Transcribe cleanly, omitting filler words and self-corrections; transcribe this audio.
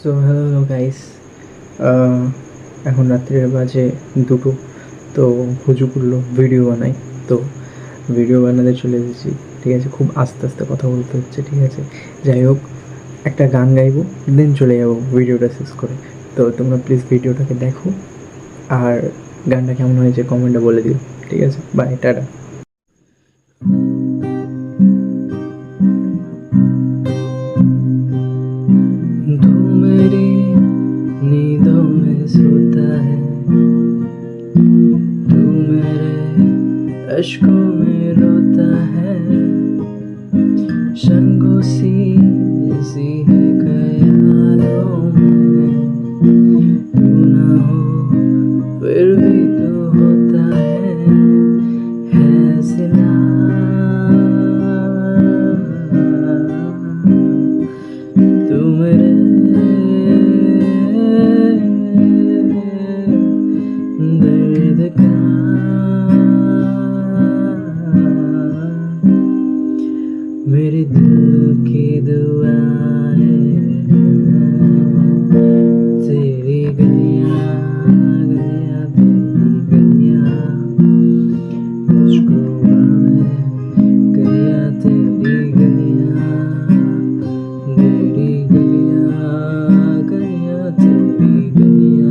So hello guys, এখন রাত্রির বাজে 2টো। তো হুজু করলো ভিডিও বানাই। তো ভিডিও বানাতে চলে এসেছি। ঠিক আছে, খুব আস্তে আস্তে কথা বলতে হচ্ছে। ঠিক আছে, যাই হোক, একটা গান গাইবো, দেন চলে যাবো ভিডিওটা শেষ করে। তো তোমরা প্লিজ ভিডিওটাকে দেখো, আর গানটা কেমন হয়েছে কমেন্টে বলে দিও। ঠিক আছে, বাই, টাটা। तू मेरी नींदों में सोता है, तू मेरे अश्कों में रोता है। शंगों सी है ख्यालों में, तू ना हो फिर भी तू होता है सिला। तू मेरे दर्द का मेरे दिल की दुआ है। तेरी गलियां गलियां तेरी गलियां मुझको आवे, गलियां तेरी गलियां तेरी गलियां गलियां तेरी गलियां।